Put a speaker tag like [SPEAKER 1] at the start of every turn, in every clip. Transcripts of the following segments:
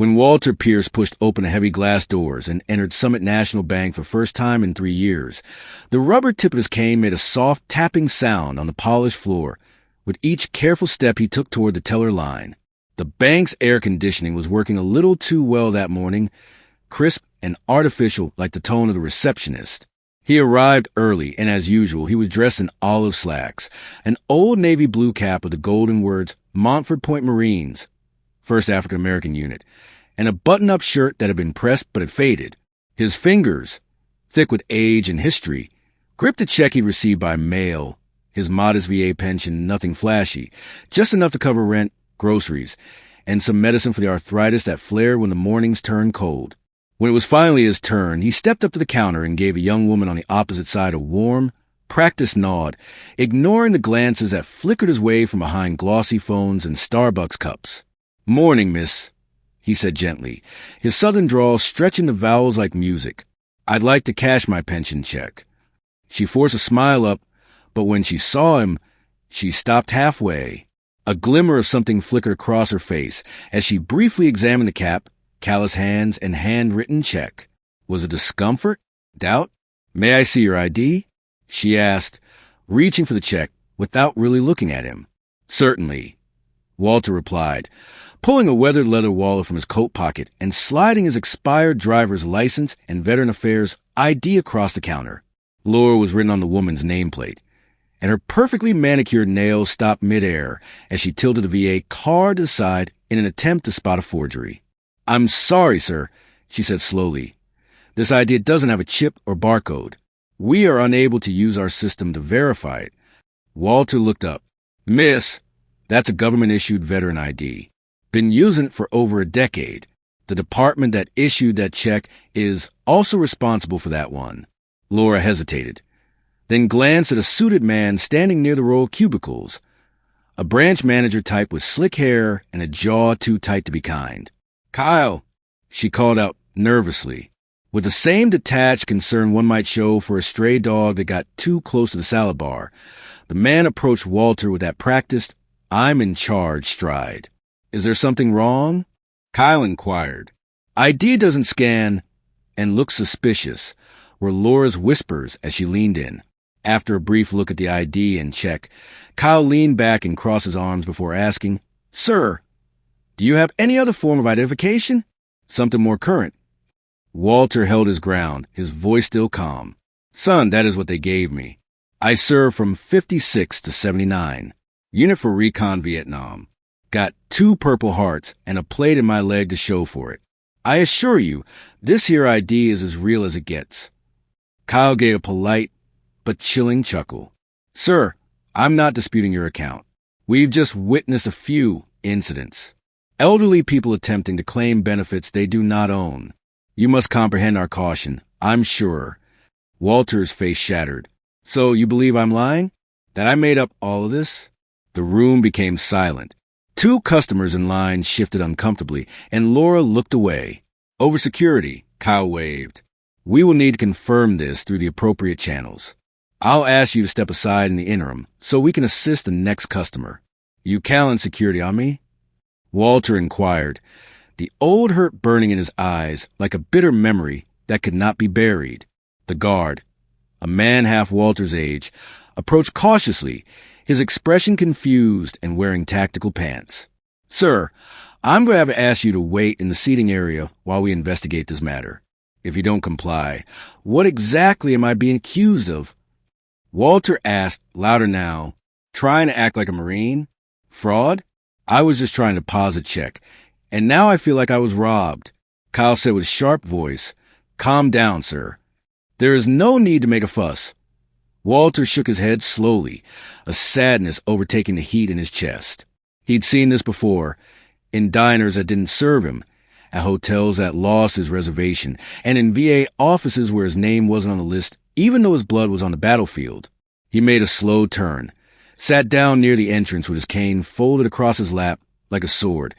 [SPEAKER 1] When Walter Pierce pushed open the heavy glass doors and entered Summit National Bank for the first time in 3 years, the rubber tip of his cane made a soft tapping sound on the polished floor with each careful step he took toward the teller line. The bank's air conditioning was working a little too well that morning, crisp and artificial like the tone of the receptionist. He arrived early, and as usual, he was dressed in olive slacks, an old navy blue cap with the golden words Montford Point Marines, 1st African American Unit, and a button-up shirt that had been pressed but had faded. His fingers, thick with age and history, gripped a check he'd received by mail, his modest VA pension, nothing flashy, just enough to cover rent, groceries, and some medicine for the arthritis that flared when the mornings turned cold. When it was finally his turn, he stepped up to the counter and gave a young woman on the opposite side a warm, practiced nod, ignoring the glances that flickered his way from behind glossy phones and Starbucks cups. "Morning, miss," he said gently, his southern drawl stretching the vowels like music. "I'd like to cash my pension check." She forced a smile up, but when she saw him, she stopped halfway. A glimmer of something flickered across her face as she briefly examined the cap, callous hands, and handwritten check. Was it discomfort? Doubt? "May I see your ID?" she asked, reaching for the check without really looking at him. "Certainly," Walter replied, pulling a weathered leather wallet from his coat pocket and sliding his expired driver's license and Veteran Affairs ID across the counter. Laura was written on the woman's nameplate, and her perfectly manicured nails stopped midair as she tilted the VA card to the side in an attempt to spot a forgery. "I'm sorry, sir," she said slowly. "This ID doesn't have a chip or barcode. We are unable to use our system to verify it." Walter looked up. "Miss, that's a government-issued veteran ID. Been using it for over a decade. The department that issued that check is also responsible for that one." Laura hesitated, then glanced at a suited man standing near the row of cubicles, a branch manager type with slick hair and a jaw too tight to be kind. "Kyle," she called out nervously, with the same detached concern one might show for a stray dog that got too close to the salad bar. The man approached Walter with that practiced, "I'm in charge" stride. "Is there something wrong?" Kyle inquired. "ID doesn't scan and looks suspicious," were Laura's whispers as she leaned in. After a brief look at the ID and check, Kyle leaned back and crossed his arms before asking, "Sir, do you have any other form of identification? Something more current?" Walter held his ground, his voice still calm. "Son, that is what they gave me. I served from 56 to 79. Unit for Recon Vietnam. Got 2 Purple Hearts and a plate in my leg to show for it. I assure you, this here ID is as real as it gets." Kyle gave a polite but chilling chuckle. "Sir, I'm not disputing your account. We've just witnessed a few incidents. Elderly people attempting to claim benefits they do not own. You must comprehend our caution, I'm sure." Walter's face shattered. "So you believe I'm lying? That I made up all of this?" The room became silent. 2 customers in line shifted uncomfortably, and Laura looked away. "Over security," Kyle waved. "We will need to confirm this through the appropriate channels. I'll ask you to step aside in the interim so we can assist the next customer. You calling security on me?" Walter inquired, the old hurt burning in his eyes like a bitter memory that could not be buried. The guard, a man half Walter's age, approached cautiously, his expression confused and wearing tactical pants. "Sir, I'm going to have to ask you to wait in the seating area while we investigate this matter. If you don't comply, what exactly am I being accused of?" Walter asked, louder now, trying to act like a Marine. "Fraud? I was just trying to pause a check, and now I feel like I was robbed." Kyle said with a sharp voice, "Calm down, sir. There is no need to make a fuss." Walter shook his head slowly, a sadness overtaking the heat in his chest. He'd seen this before, in diners that didn't serve him, at hotels that lost his reservation, and in VA offices where his name wasn't on the list, even though his blood was on the battlefield. He made a slow turn, sat down near the entrance with his cane folded across his lap like a sword,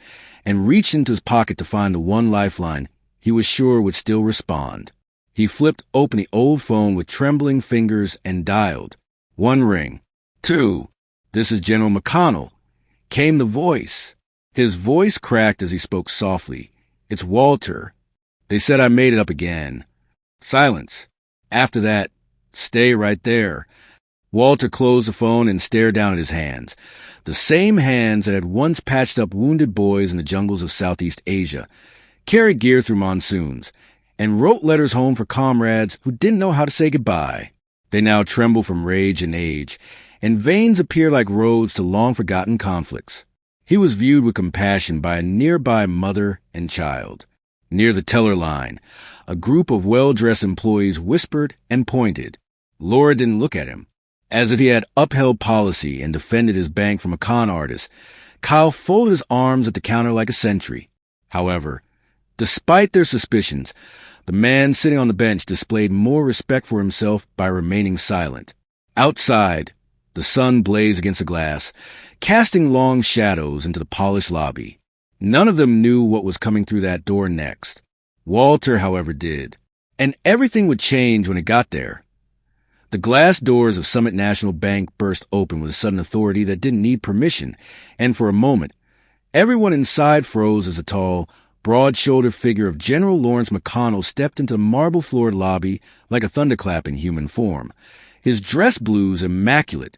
[SPEAKER 1] and reached into his pocket to find the one lifeline he was sure would still respond. He flipped open the old phone with trembling fingers and dialed. 1 ring. 2. "This is General McConnell," came the voice. His voice cracked as he spoke softly, It's Walter. They said I made it up again. Silence. After that, stay right there. Walter closed the phone and stared down at his hands. The same hands that had once patched up wounded boys in the jungles of Southeast Asia, carried gear through monsoons, and wrote letters home for comrades who didn't know how to say goodbye. They now tremble from rage and age, and veins appear like roads to long-forgotten conflicts. He was viewed with compassion by a nearby mother and child. Near the teller line, a group of well-dressed employees whispered and pointed. Laura didn't look at him. As if he had upheld policy and defended his bank from a con artist, Kyle folded his arms at the counter like a sentry. However, despite their suspicions, the man sitting on the bench displayed more respect for himself by remaining silent. Outside, the sun blazed against the glass, casting long shadows into the polished lobby. None of them knew what was coming through that door next. Walter, however, did. And everything would change when it got there. The glass doors of Summit National Bank burst open with a sudden authority that didn't need permission, and for a moment, everyone inside froze as a tall, broad-shouldered figure of General Lawrence McConnell stepped into the marble-floored lobby like a thunderclap in human form. His dress blues immaculate,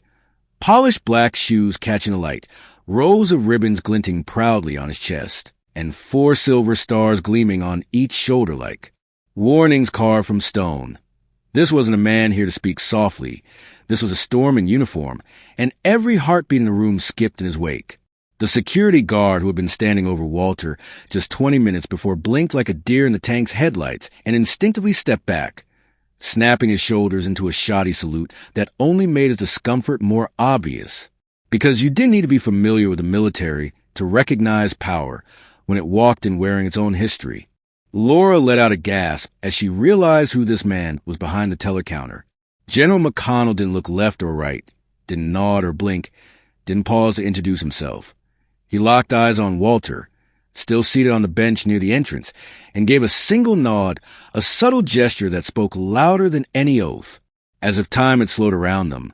[SPEAKER 1] polished black shoes catching the light, rows of ribbons glinting proudly on his chest, and 4 silver stars gleaming on each shoulder like warnings carved from stone. This wasn't a man here to speak softly. This was a storm in uniform, and every heartbeat in the room skipped in his wake. The security guard who had been standing over Walter just 20 minutes before blinked like a deer in the tank's headlights and instinctively stepped back, snapping his shoulders into a shoddy salute that only made his discomfort more obvious. Because you didn't need to be familiar with the military to recognize power when it walked in wearing its own history. Laura let out a gasp as she realized who this man was behind the teller counter. General McConnell didn't look left or right, didn't nod or blink, didn't pause to introduce himself. He locked eyes on Walter, still seated on the bench near the entrance, and gave a single nod, a subtle gesture that spoke louder than any oath. As if time had slowed around them,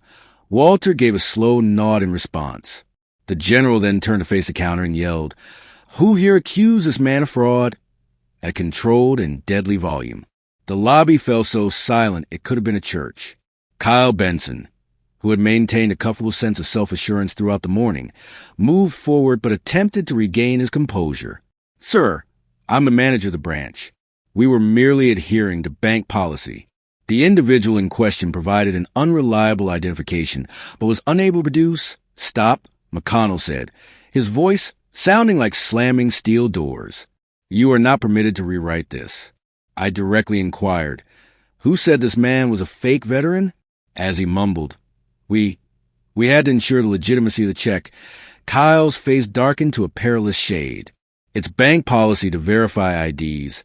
[SPEAKER 1] Walter gave a slow nod in response. The general then turned to face the counter and yelled, "Who here accused this man of fraud?" at a controlled and deadly volume. The lobby fell so silent it could have been a church. Kyle Benson, who had maintained a comfortable sense of self-assurance throughout the morning, moved forward but attempted to regain his composure. "Sir, I'm the manager of the branch. We were merely adhering to bank policy." The individual in question provided an unreliable identification, but was unable to produce. "Stop," McConnell said, his voice sounding like slamming steel doors. "You are not permitted to rewrite this." I directly inquired, "Who said this man was a fake veteran?" As he mumbled, We had to ensure the legitimacy of the check." Kyle's face darkened to a perilous shade. "It's bank policy to verify IDs,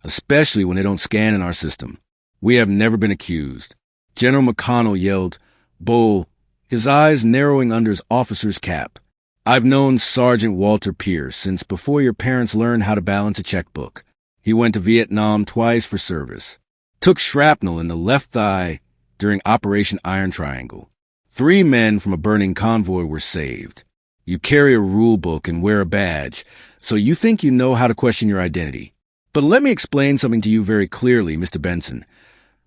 [SPEAKER 1] especially when they don't scan in our system. We have never been accused." General McConnell yelled, "Bull," his eyes narrowing under his officer's cap. "I've known Sergeant Walter Pierce since before your parents learned how to balance a checkbook. He went to Vietnam twice for service. Took shrapnel in the left thigh during Operation Iron Triangle. 3 men from a burning convoy were saved. You carry a rule book and wear a badge, so you think you know how to question your identity. But let me explain something to you very clearly, Mr. Benson.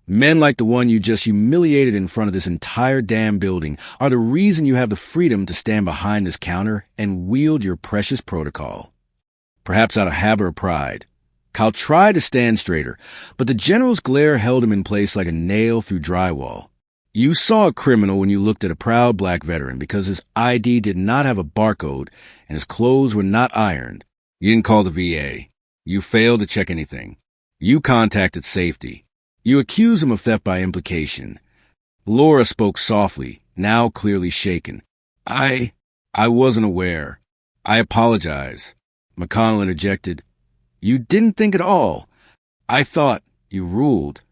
[SPEAKER 1] Men like the one you just humiliated in front of this entire damn building are the reason you have the freedom to stand behind this counter and wield your precious protocol." Perhaps out of habit or pride, Kyle tried to stand straighter, but the general's glare held him in place like a nail through drywall. "You saw a criminal when you looked at a proud black veteran because his ID did not have a barcode and his clothes were not ironed. You didn't call the VA. You failed to check anything. You contacted safety. You accused him of theft by implication." Laura spoke softly, now clearly shaken. I wasn't aware. I apologize." McConnell interjected, "You didn't think at all. I thought you ruled."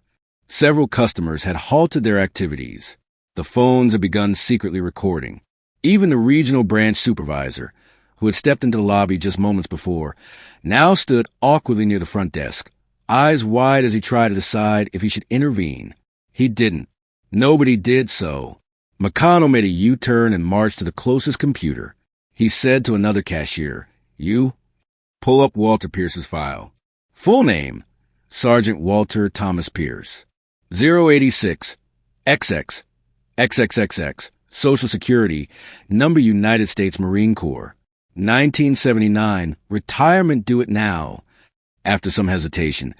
[SPEAKER 1] Several customers had halted their activities. The phones had begun secretly recording. Even the regional branch supervisor, who had stepped into the lobby just moments before, now stood awkwardly near the front desk, eyes wide as he tried to decide if he should intervene. He didn't. Nobody did so. McConnell made a U-turn and marched to the closest computer. He said to another cashier, "You, pull up Walter Pierce's file." Full name, Sergeant Walter Thomas Pierce. 086, XX, XXXX, Social Security, number United States Marine Corps. 1979, retirement due it now. After some hesitation,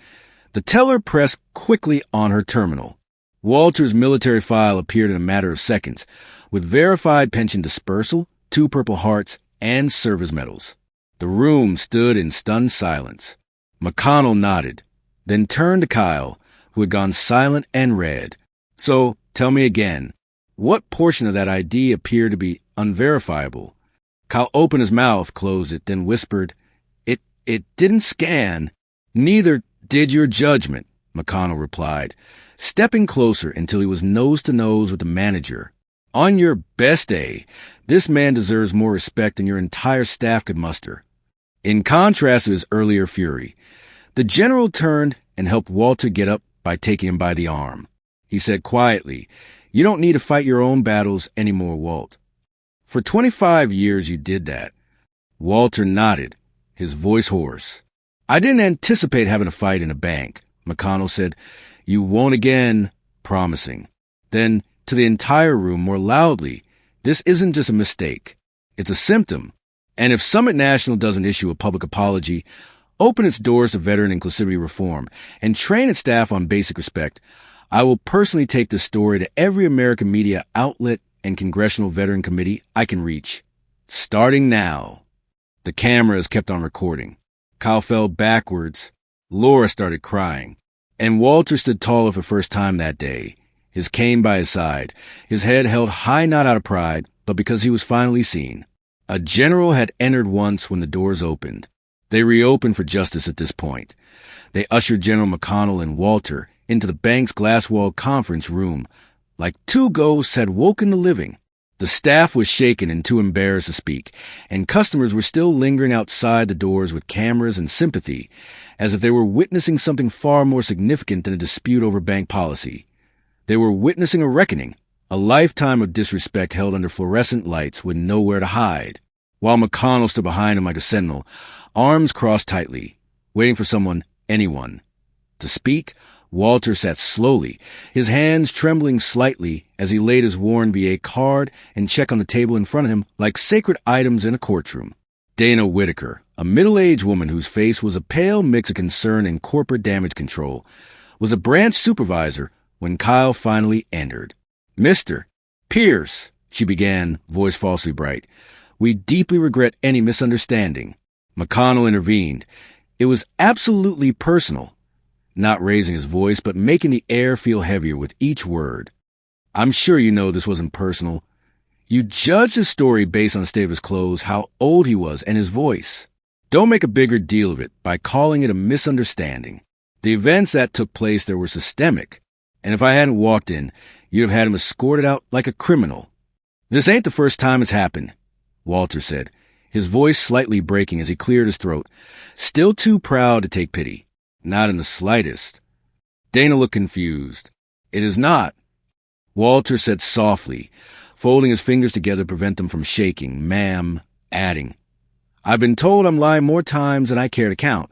[SPEAKER 1] the teller pressed quickly on her terminal. Walter's military file appeared in a matter of seconds, with verified pension dispersal, 2 Purple Hearts, and service medals. The room stood in stunned silence. McConnell nodded, then turned to Kyle, who had gone silent and read. So, tell me again, what portion of that ID appeared to be unverifiable? Kyle opened his mouth, closed it, then whispered, It didn't scan. Neither did your judgment, McConnell replied, stepping closer until he was nose to nose with the manager. On your best day, this man deserves more respect than your entire staff could muster. In contrast to his earlier fury, the general turned and helped Walter get up by taking him by the arm. He said quietly, You don't need to fight your own battles anymore, Walt. For 25 years you did that. Walter nodded, his voice hoarse. I didn't anticipate having a fight in a bank, McConnell said. You won't again, promising. Then, to the entire room more loudly, this isn't just a mistake. It's a symptom. And if Summit National doesn't issue a public apology, open its doors to veteran inclusivity reform, and train its staff on basic respect, I will personally take this story to every American media outlet and Congressional Veteran Committee I can reach. Starting now. The cameras kept on recording. Kyle fell backwards. Laura started crying. And Walter stood taller for the first time that day, his cane by his side, his head held high not out of pride, but because he was finally seen. A general had entered once when the doors opened. They reopened for justice at this point. They ushered General McConnell and Walter into the bank's glass-walled conference room, like 2 ghosts had woken the living. The staff was shaken and too embarrassed to speak, and customers were still lingering outside the doors with cameras and sympathy, as if they were witnessing something far more significant than a dispute over bank policy. They were witnessing a reckoning, a lifetime of disrespect held under fluorescent lights with nowhere to hide. While McConnell stood behind him like a sentinel, arms crossed tightly, waiting for someone, anyone, to speak. Walter sat slowly, his hands trembling slightly as he laid his worn VA card and check on the table in front of him like sacred items in a courtroom. Dana Whitaker, a middle-aged woman whose face was a pale mix of concern and corporate damage control, was a branch supervisor when Kyle finally entered. Mr. Pierce, she began, voice falsely bright, we deeply regret any misunderstanding. McConnell intervened. It was absolutely personal. Not raising his voice, but making the air feel heavier with each word. I'm sure you know this wasn't personal. You judged his story based on the state of his clothes, how old he was, and his voice. Don't make a bigger deal of it by calling it a misunderstanding. The events that took place there were systemic, and if I hadn't walked in, you'd have had him escorted out like a criminal. This ain't the first time it's happened, Walter said, his voice slightly breaking as he cleared his throat, still too proud to take pity. Not in the slightest. Dana looked confused. It is not. Walter said softly, folding his fingers together to prevent them from shaking, ma'am, adding, I've been told I'm lying more times than I care to count.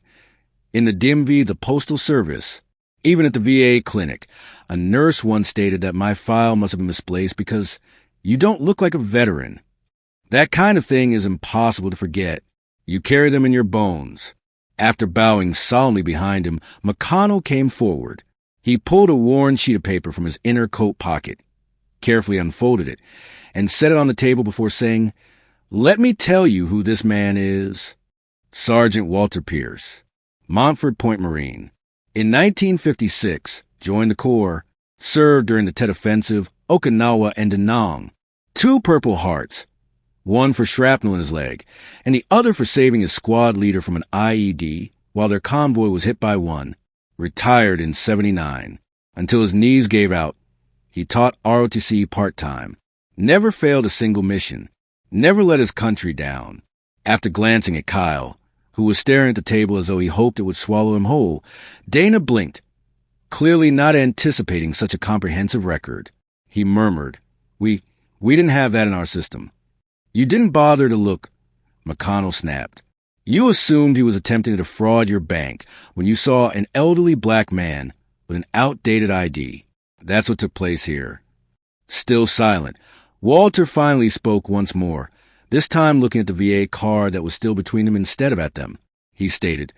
[SPEAKER 1] In the DMV, the Postal Service, even at the VA clinic, a nurse once stated that my file must have been misplaced because you don't look like a veteran. That kind of thing is impossible to forget. You carry them in your bones. After bowing solemnly behind him, McConnell came forward. He pulled a worn sheet of paper from his inner coat pocket, carefully unfolded it, and set it on the table before saying, Let me tell you who this man is. Sergeant Walter Pierce, Montford Point Marine. In 1956, joined the Corps, served during the Tet Offensive, Okinawa, and Da Nang. 2 Purple Hearts, one for shrapnel in his leg, and the other for saving his squad leader from an IED while their convoy was hit by one. Retired in 79. Until his knees gave out. He taught ROTC part-time. Never failed a single mission. Never let his country down. After glancing at Kyle, who was staring at the table as though he hoped it would swallow him whole, Dana blinked, clearly not anticipating such a comprehensive record. He murmured, We didn't have that in our system. You didn't bother to look, McConnell snapped. You assumed he was attempting to defraud your bank when you saw an elderly black man with an outdated ID. That's what took place here. Still silent, Walter finally spoke once more, this time looking at the VA card that was still between them instead of at them. He stated,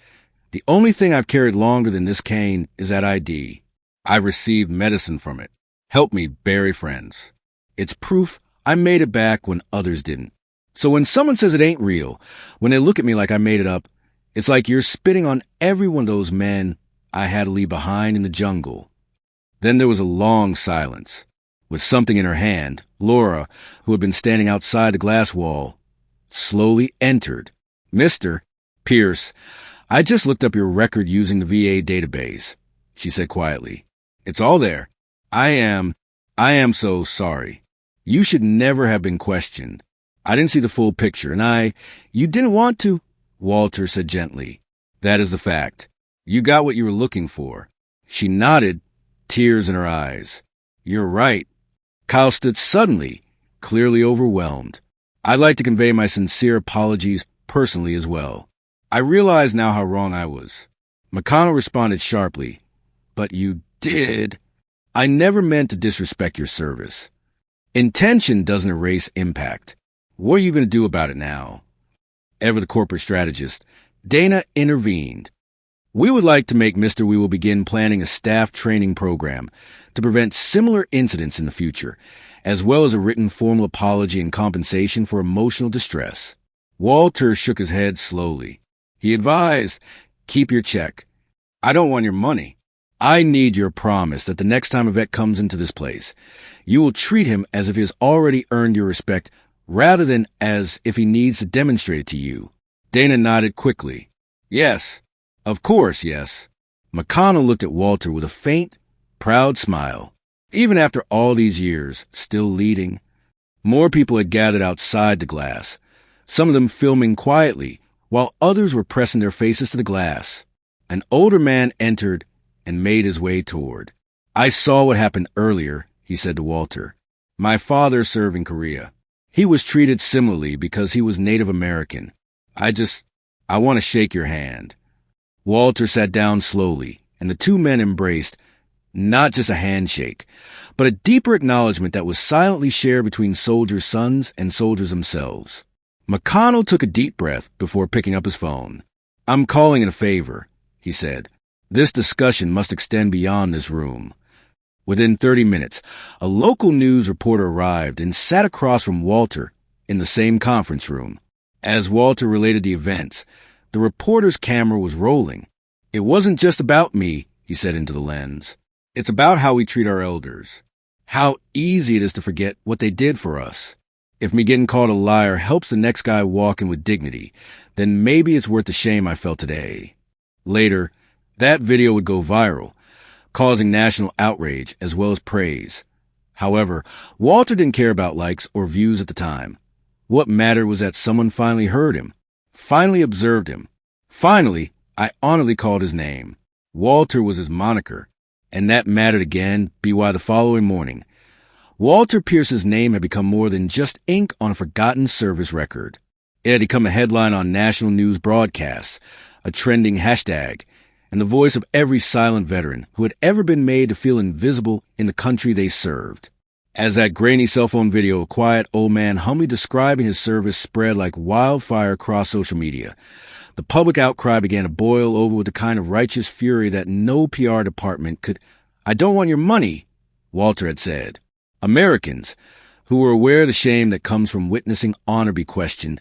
[SPEAKER 1] "The only thing I've carried longer than this cane is that ID. I've received medicine from it. Help me bury friends. It's proof I made it back when others didn't. So when someone says it ain't real, when they look at me like I made it up, it's like you're spitting on every one of those men I had to leave behind in the jungle." Then there was a long silence. With something in her hand, Laura, who had been standing outside the glass wall, slowly entered. "Mr. Pierce, I just looked up your record using the VA database," she said quietly. "It's all there. I am so sorry. You should never have been questioned. I didn't see the full picture, and you didn't want to," Walter said gently. "That is the fact. You got what you were looking for." She nodded, tears in her eyes. "You're right." Kyle stood suddenly, clearly overwhelmed. "I'd like to convey my sincere apologies personally as well. I realize now how wrong I was." McConnell responded sharply, "But you did." "I never meant to disrespect your service. Intention doesn't erase impact. What are you going to do about it now?" Ever the corporate strategist, Dana intervened. "We would like to make Mr. We will begin planning a staff training program to prevent similar incidents in the future, as well as a written formal apology and compensation for emotional distress." Walter shook his head slowly. He advised, "Keep your check. I don't want your money. I need your promise that the next time a vet comes into this place, you will treat him as if he has already earned your respect rather than as if he needs to demonstrate it to you." Dana nodded quickly. "Yes, of course, yes." McConnell looked at Walter with a faint, proud smile. Even after all these years, still leading. More people had gathered outside the glass, some of them filming quietly, while others were pressing their faces to the glass. An older man entered and made his way toward. "I saw what happened earlier," he said to Walter. "My father served in Korea. He was treated similarly because he was Native American. I want to shake your hand." Walter sat down slowly, and the two men embraced, not just a handshake, but a deeper acknowledgement that was silently shared between soldiers' sons and soldiers themselves. McConnell took a deep breath before picking up his phone. "I'm calling in a favor," he said. "This discussion must extend beyond this room." Within 30 minutes, a local news reporter arrived and sat across from Walter in the same conference room. As Walter related the events, the reporter's camera was rolling. "It wasn't just about me," he said into the lens. "It's about how we treat our elders. How easy it is to forget what they did for us. If me getting called a liar helps the next guy walk in with dignity, then maybe it's worth the shame I felt today." Later, that video would go viral, causing national outrage as well as praise. However, Walter didn't care about likes or views at the time. What mattered was that someone finally heard him, finally observed him. Finally, I honestly called his name. Walter was his moniker, and that mattered again, the following morning. Walter Pierce's name had become more than just ink on a forgotten service record. It had become a headline on national news broadcasts, a trending hashtag, and the voice of every silent veteran who had ever been made to feel invisible in the country they served. As that grainy cell phone video of a quiet old man humbly describing his service spread like wildfire across social media, the public outcry began to boil over with the kind of righteous fury that no PR department could. "I don't want your money," Walter had said. Americans, who were aware of the shame that comes from witnessing honor be questioned,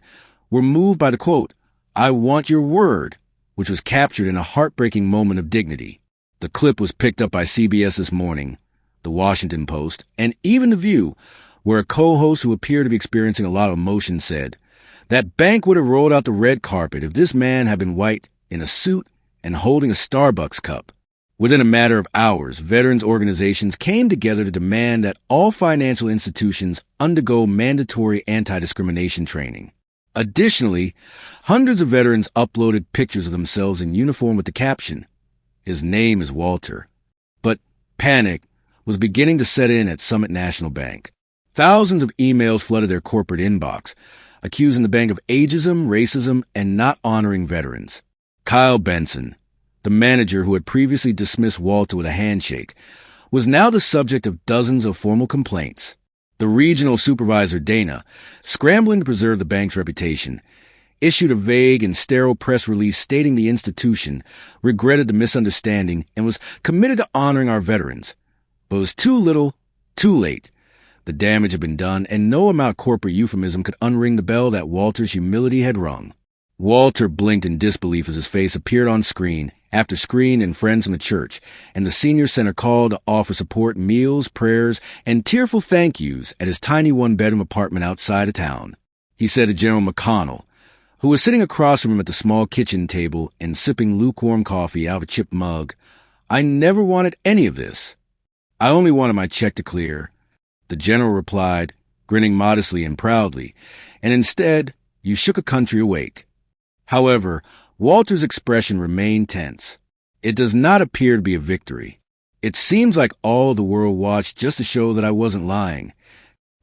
[SPEAKER 1] were moved by the quote, "I want your word," which was captured in a heartbreaking moment of dignity. The clip was picked up by CBS This Morning, The Washington Post, and even The View, where a co-host who appeared to be experiencing a lot of emotion said, "That bank would have rolled out the red carpet if this man had been white, in a suit, and holding a Starbucks cup." Within a matter of hours, veterans organizations came together to demand that all financial institutions undergo mandatory anti-discrimination training. Additionally, hundreds of veterans uploaded pictures of themselves in uniform with the caption, "His name is Walter." But panic was beginning to set in at Summit National Bank. Thousands of emails flooded their corporate inbox, accusing the bank of ageism, racism, and not honoring veterans. Kyle Benson, the manager who had previously dismissed Walter with a handshake, was now the subject of dozens of formal complaints. The regional supervisor, Dana, scrambling to preserve the bank's reputation, issued a vague and sterile press release stating the institution regretted the misunderstanding and was committed to honoring our veterans. But it was too little, too late. The damage had been done, and no amount of corporate euphemism could unring the bell that Walter's humility had rung. Walter blinked in disbelief as his face appeared on screen after screen and friends from the church, and the senior center called to offer support, meals, prayers, and tearful thank yous at his tiny one-bedroom apartment outside of town. He said to General McConnell, who was sitting across from him at the small kitchen table and sipping lukewarm coffee out of a chipped mug, "I never wanted any of this. I only wanted my check to clear." The general replied, grinning modestly and proudly, "And instead, you shook a country awake." However, Walter's expression remained tense. It does not appear to be a victory. It seems like all the world watched just to show that I wasn't lying.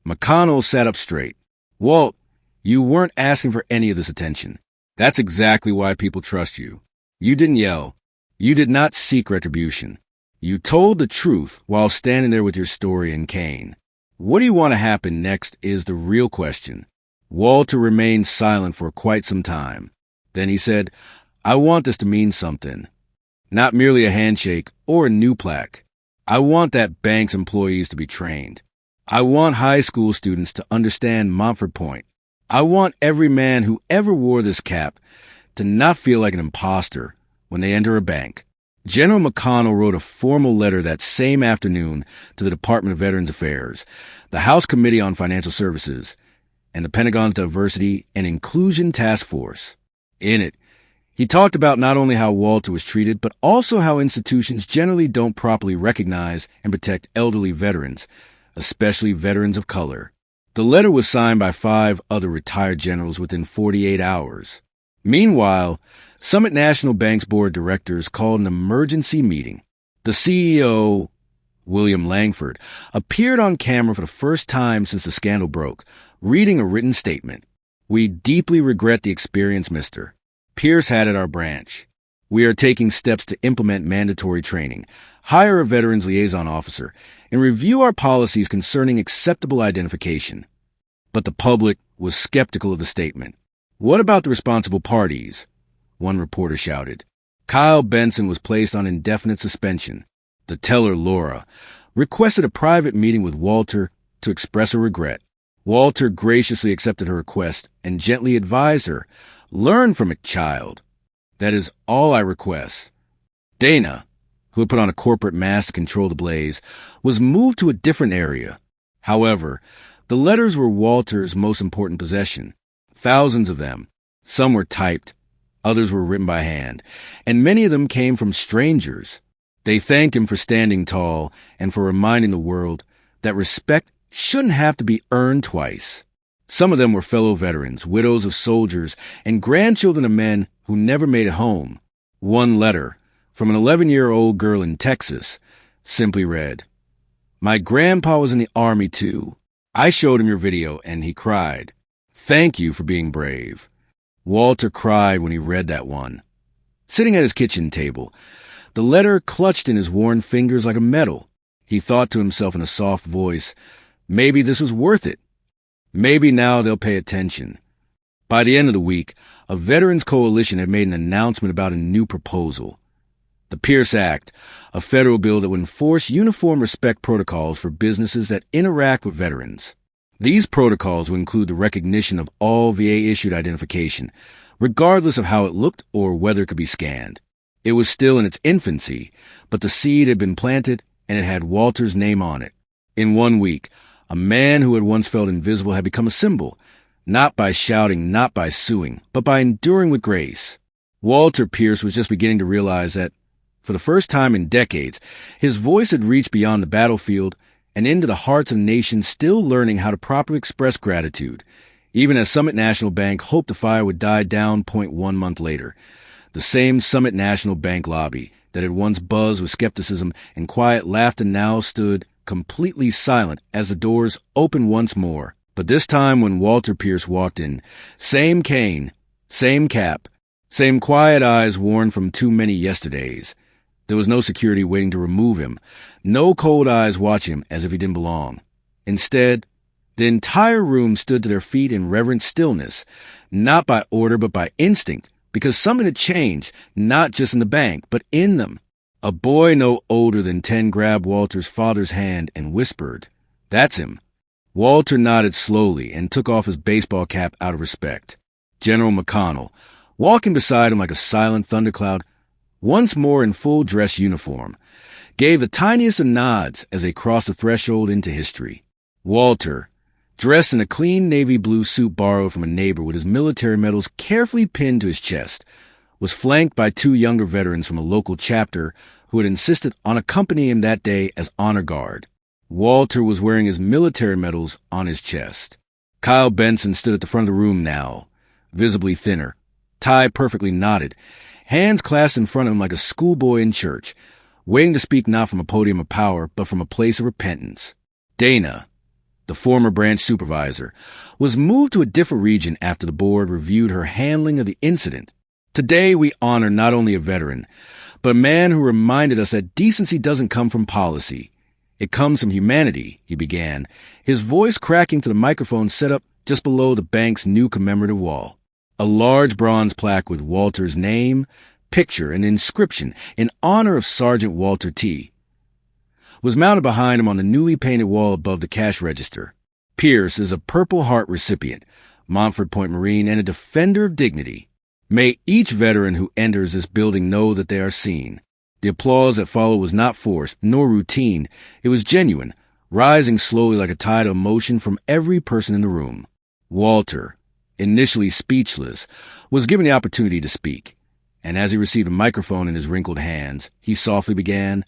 [SPEAKER 1] McConnell sat up straight. "Walt, you weren't asking for any of this attention. That's exactly why people trust you. You didn't yell. You did not seek retribution. You told the truth while standing there with your story and cane. What do you want to happen next is the real question." Walter remained silent for quite some time. Then he said, "I want this to mean something. Not merely a handshake or a new plaque. I want that bank's employees to be trained. I want high school students to understand Montford Point. I want every man who ever wore this cap to not feel like an imposter when they enter a bank." General McConnell wrote a formal letter that same afternoon to the Department of Veterans Affairs, the House Committee on Financial Services, and the Pentagon's Diversity and Inclusion Task Force. In it, he talked about not only how Walter was treated, but also how institutions generally don't properly recognize and protect elderly veterans, especially veterans of color. The letter was signed by 5 other retired generals within 48 hours. Meanwhile, Summit National Bank's board of directors called an emergency meeting. The CEO, William Langford, appeared on camera for the first time since the scandal broke, reading a written statement. "We deeply regret the experience Mr. Pierce had at our branch. We are taking steps to implement mandatory training, hire a veterans liaison officer, and review our policies concerning acceptable identification." But the public was skeptical of the statement. "What about the responsible parties?" one reporter shouted. Kyle Benson was placed on indefinite suspension. The teller, Laura, requested a private meeting with Walter to express her regret. Walter graciously accepted her request and gently advised her, "Learn from it, child. That is all I request." Dana, who had put on a corporate mask to control the blaze, was moved to a different area. However, the letters were Walter's most important possession. Thousands of them. Some were typed, others were written by hand, and many of them came from strangers. They thanked him for standing tall and for reminding the world that respect shouldn't have to be earned twice. Some of them were fellow veterans, widows of soldiers, and grandchildren of men who never made it home. One letter, from an 11-year-old girl in Texas, simply read, "My grandpa was in the Army too. I showed him your video and he cried. Thank you for being brave." Walter cried when he read that one. Sitting at his kitchen table, the letter clutched in his worn fingers like a medal. He thought to himself in a soft voice, maybe this was worth it. Maybe now they'll pay attention. By the end of the week, a Veterans Coalition had made an announcement about a new proposal. The Pierce Act, a federal bill that would enforce uniform respect protocols for businesses that interact with veterans. These protocols would include the recognition of all VA-issued identification, regardless of how it looked or whether it could be scanned. It was still in its infancy, but the seed had been planted and it had Walter's name on it. In 1 week, a man who had once felt invisible had become a symbol, not by shouting, not by suing, but by enduring with grace. Walter Pierce was just beginning to realize that, for the first time in decades, his voice had reached beyond the battlefield and into the hearts of nations still learning how to properly express gratitude, even as Summit National Bank hoped the fire would die down 1 month later. The same Summit National Bank lobby that had once buzzed with skepticism and quiet laughter now stood completely silent as the doors opened once more. But this time when Walter Pierce walked in, same cane, same cap, same quiet eyes worn from too many yesterdays. There was no security waiting to remove him, no cold eyes watching him as if he didn't belong. Instead, the entire room stood to their feet in reverent stillness, not by order but by instinct, because something had changed, not just in the bank, but in them. A boy no older than 10 grabbed Walter's father's hand and whispered, "That's him." Walter nodded slowly and took off his baseball cap out of respect. General McConnell, walking beside him like a silent thundercloud, once more in full dress uniform, gave the tiniest of nods as they crossed the threshold into history. Walter, dressed in a clean navy blue suit borrowed from a neighbor with his military medals carefully pinned to his chest, was flanked by 2 younger veterans from a local chapter who had insisted on accompanying him that day as honor guard. Walter was wearing his military medals on his chest. Kyle Benson stood at the front of the room now, visibly thinner, tie perfectly knotted, hands clasped in front of him like a schoolboy in church, waiting to speak not from a podium of power, but from a place of repentance. Dana, the former branch supervisor, was moved to a different region after the board reviewed her handling of the incident. Today we honor not only a veteran, but a man who reminded us that decency doesn't come from policy. It comes from humanity, he began, his voice cracking to the microphone set up just below the bank's new commemorative wall. A large bronze plaque with Walter's name, picture, and inscription in honor of Sergeant Walter T. was mounted behind him on the newly painted wall above the cash register. Pierce is a Purple Heart recipient, Montford Point Marine, and a defender of dignity. May each veteran who enters this building know that they are seen. The applause that followed was not forced, nor routine. It was genuine, rising slowly like a tide of emotion from every person in the room. Walter, initially speechless, was given the opportunity to speak, and as he received a microphone in his wrinkled hands, he softly began,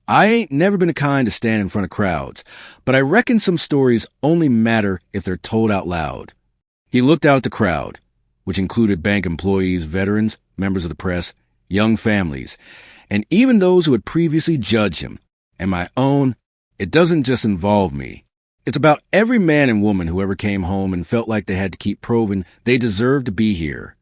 [SPEAKER 1] "I ain't never been the kind to stand in front of crowds, but I reckon some stories only matter if they're told out loud." He looked out at the crowd, which included bank employees, veterans, members of the press, young families, and even those who had previously judged him. And my own, it doesn't just involve me. It's about every man and woman who ever came home and felt like they had to keep proving they deserved to be here.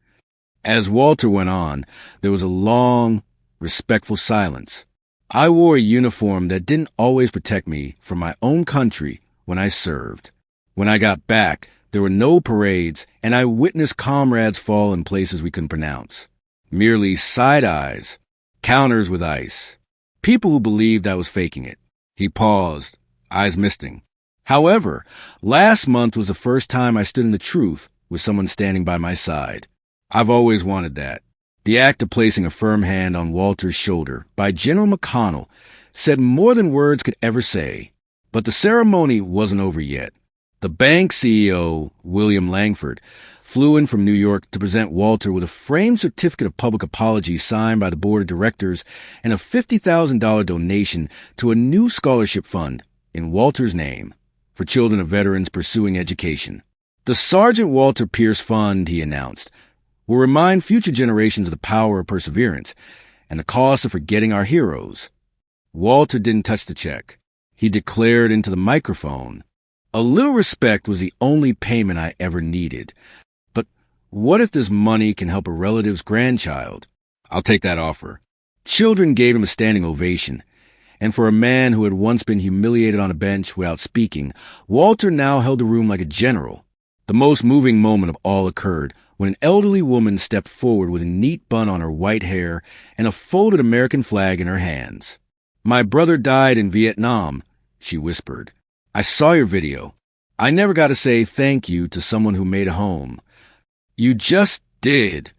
[SPEAKER 1] As Walter went on, there was a long, respectful silence. I wore a uniform that didn't always protect me from my own country when I served. When I got back, there were no parades, and I witnessed comrades fall in places we couldn't pronounce. Merely side eyes, counters with ice. People who believed I was faking it. He paused, eyes misting. However, last month was the first time I stood in the truth with someone standing by my side. I've always wanted that. The act of placing a firm hand on Walter's shoulder by General McConnell said more than words could ever say. But the ceremony wasn't over yet. The bank CEO, William Langford, flew in from New York to present Walter with a framed certificate of public apology signed by the board of directors and a $50,000 donation to a new scholarship fund in Walter's name for children of veterans pursuing education. The Sergeant Walter Pierce Fund, he announced, will remind future generations of the power of perseverance and the cost of forgetting our heroes. Walter didn't touch the check. He declared into the microphone, "A little respect was the only payment I ever needed. But what if this money can help a relative's grandchild? I'll take that offer." Children gave him a standing ovation, and for a man who had once been humiliated on a bench without speaking, Walter now held the room like a general. The most moving moment of all occurred when an elderly woman stepped forward with a neat bun on her white hair and a folded American flag in her hands. "My brother died in Vietnam," she whispered. "I saw your video. I never got to say thank you to someone who made a home." "You just did,"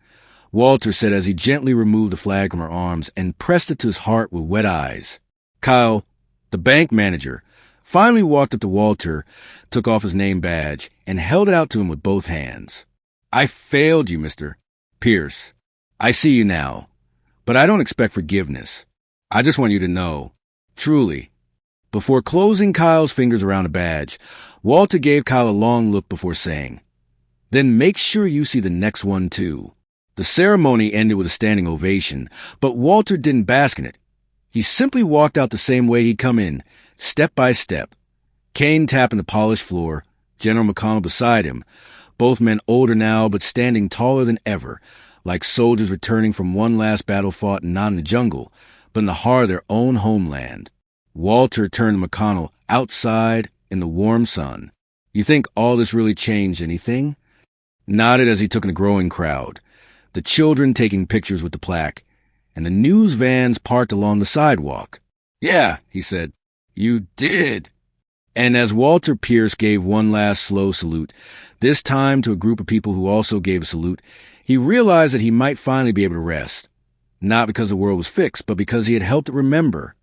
[SPEAKER 1] Walter said as he gently removed the flag from her arms and pressed it to his heart with wet eyes. Kyle, the bank manager, finally walked up to Walter, took off his name badge, and held it out to him with both hands. "I failed you, Mr. Pierce. I see you now, but I don't expect forgiveness. I just want you to know, truly." Before closing Kyle's fingers around the badge, Walter gave Kyle a long look before saying, "Then make sure you see the next one, too." The ceremony ended with a standing ovation, but Walter didn't bask in it. He simply walked out the same way he'd come in, step by step, cane tapping the polished floor, General McConnell beside him, both men older now but standing taller than ever, like soldiers returning from one last battle fought not in the jungle, but in the heart of their own homeland. Walter turned to McConnell outside in the warm sun. "You think all this really changed anything?" Nodded as he took in the growing crowd, the children taking pictures with the plaque, and the news vans parked along the sidewalk. "Yeah," he said, "you did." And as Walter Pierce gave one last slow salute, this time to a group of people who also gave a salute, he realized that he might finally be able to rest. Not because the world was fixed, but because he had helped it remember